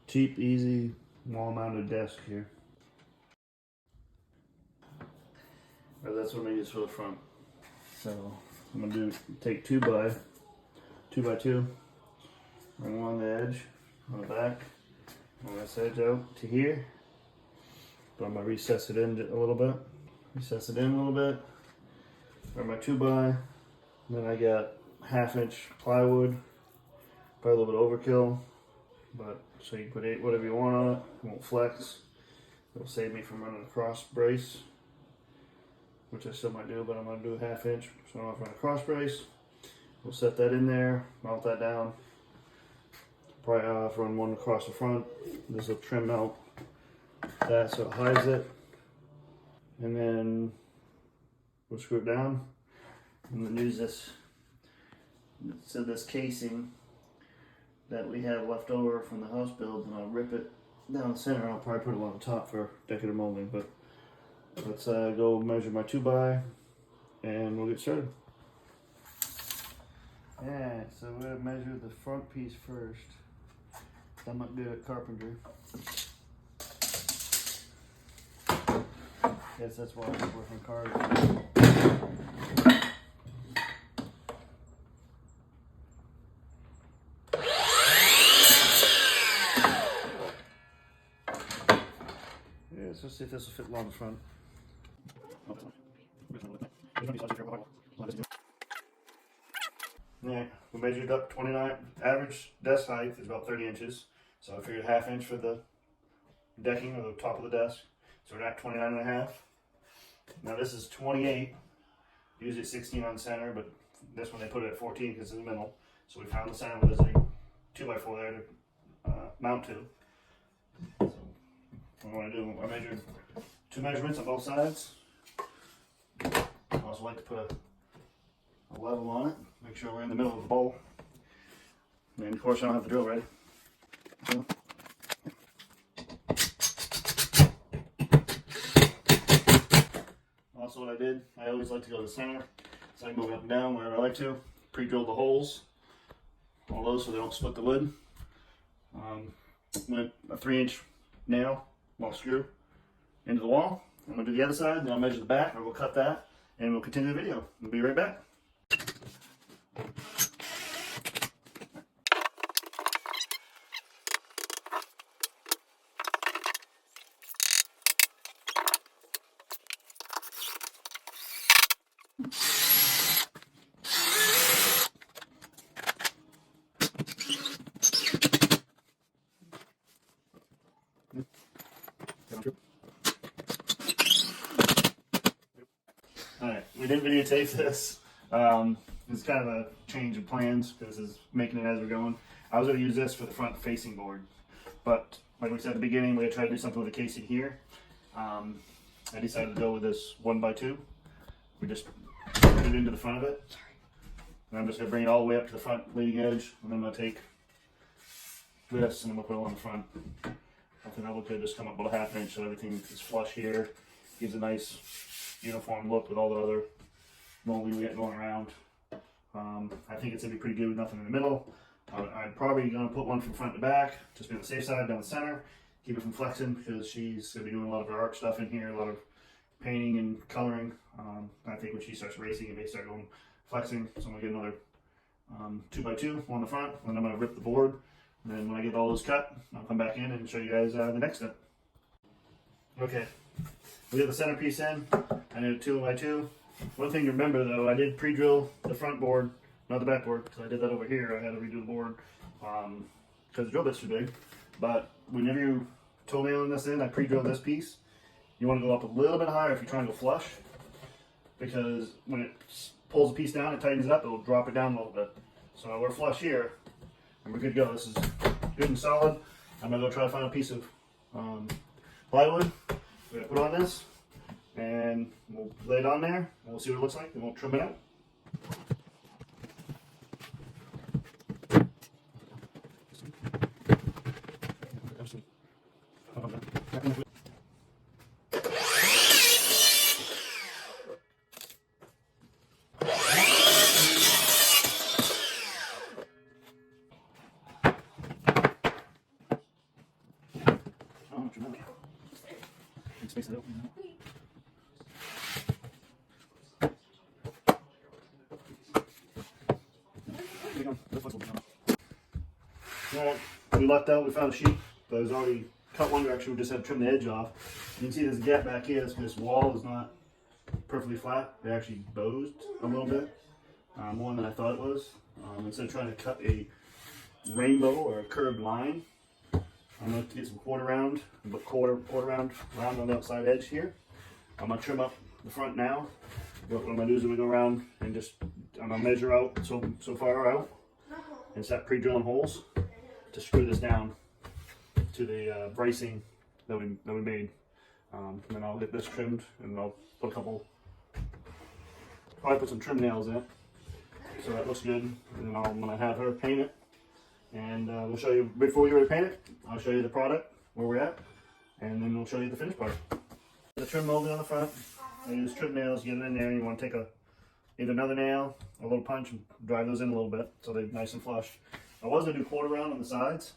cheap, easy, wall-mounted desk here. That's what I use for the front. So I'm gonna take 2x2, bring along the edge on the back, on this edge out to here. But I'm gonna recess it in a little bit. Bring my 2x. Then I got 1/2 inch plywood, probably a little bit overkill, but so you put whatever you want on it. It won't flex. It'll save me from running a cross brace, which I still might do, but I'm going to do a 1/2 inch so I don't have to run a cross brace. We'll set that in there, mount that down. Probably run one across the front. This will trim out that so it hides it. And then we'll screw it down. I'm going to use this casing that we have left over from the house build, and I'll rip it down the center. I'll probably put it on the top for decorative molding, but let's go measure my 2x and we'll get started. Alright, so we're going to measure the front piece first. I'm not good at carpentry. Guess that's why I work on cars. Let's see if this will fit along the front. Yeah, we measured up 29. Average desk height is about 30 inches. So I figured 1/2 inch for the decking or the top of the desk. So we're at 29.5. Now this is 28. Usually 16 on center, but this one they put it at 14 because it's in the middle. So we found the center with a 2x4 there to mount to. So what I want to do, I measured 2 measurements on both sides. I also like to put a level on it, make sure we're in the middle of the bowl. And of course I don't have the drill ready. So, also what I did, I always like to go to the center, so I can move up and down wherever I like to. Pre-drilled the holes, all those so they don't split the lid. Went a 3-inch nail, screw into the wall. I'm going to do the other side, then I'll measure the back, or we'll cut that, and we'll continue the video. We'll be right back. Alright, we didn't videotape this. It's kind of a change of plans because it's making it as we're going. I was going to use this for the front facing board, but like we said at the beginning, we're going to try to do something with the casing here. I decided to go with this 1x2. We just put it into the front of it. And I'm just going to bring it all the way up to the front leading edge, and then I'm going to take this and then we'll put it on the front. I think that look good, just come up about a 1/2 inch so everything is flush here. Gives a nice uniform look with all the other molding we get going around. I think it's going to be pretty good with nothing in the middle. I'm probably going to put one from front to back, just be on the safe side down the center. Keep it from flexing because she's going to be doing a lot of her art stuff in here, a lot of painting and coloring. I think when she starts racing it may start going flexing, so I'm going to get another 2x2 on the front, and I'm going to rip the board. And then when I get all those cut, I'll come back in and show you guys the next step. Okay, we have the centerpiece in. I did a 2x2. One thing to remember though, I did pre-drill the front board, not the back board, because I did that over here. I had to redo the board because the drill bit's too big. But whenever you toenail this in, I pre-drilled this piece. You want to go up a little bit higher if you're trying to go flush, because when it pulls the piece down, it tightens it up, it'll drop it down a little bit. So we're flush here, and we're good to go. This is good and solid. I'm going to go try to find a piece of plywood. We're going to put on this, and we'll lay it on there, and we'll see what it looks like, and we'll trim it out. Oh, much more. Can space it out. There you go. That's flexible. Alright, we lucked out, we found a sheet that was already cut one direction, we just had to trim the edge off. You can see this gap back here, this wall is not perfectly flat, it actually bowed a little bit, more than I thought it was. Instead of trying to cut a rainbow or a curved line, I'm going to get some quarter round round on the outside edge here. I'm going to trim up the front now. What I'm going to do is I'm going to go around and just, I'm going to measure out so far out and start pre-drilling holes to screw this down to the bracing that we made. And then I'll get this trimmed and I'll put probably put some trim nails in it so that looks good. And then I'm going to have her paint it. And we'll show you, before we ready to paint it, I'll show you the product, where we're at, and then we'll show you the finished product. The trim molding on the front, I use trim nails, get it in there, and you want to take either another nail, a little punch, and drive those in a little bit so they're nice and flush. I was going to do quarter round on the sides,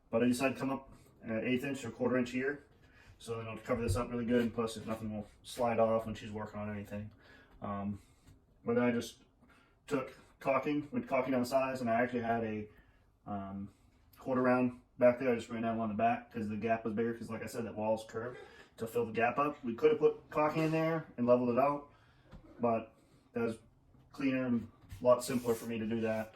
but I decided to come up an 1/8 inch or 1/4 inch here, so then I'll cover this up really good, and plus nothing will slide off when she's working on anything. But then I just took caulking on the sides, and I actually had a quarter round back there. I just ran that one on the back because the gap was bigger, because like I said, that wall's curved to fill the gap up. We could have put caulking in there and leveled it out, but that was cleaner and a lot simpler for me to do that.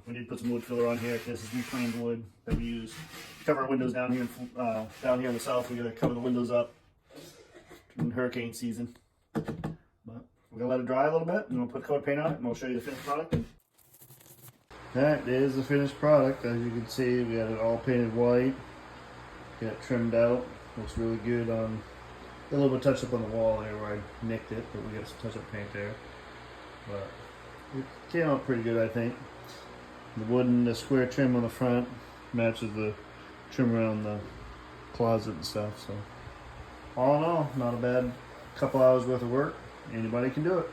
We did put some wood filler on here. This is reclaimed wood that we use to cover our windows down here in the south. We gotta cover the windows up in hurricane season, but we're gonna let it dry a little bit and we'll put coat paint on it and we'll show you the finished product. That is the finished product. As you can see, we got it all painted white. Got it trimmed out. Looks really good. A little bit of touch up on the wall there where I nicked it, but we got some touch up paint there. But it came out pretty good, I think. The square trim on the front matches the trim around the closet and stuff. So all in all, not a bad couple hours worth of work. Anybody can do it.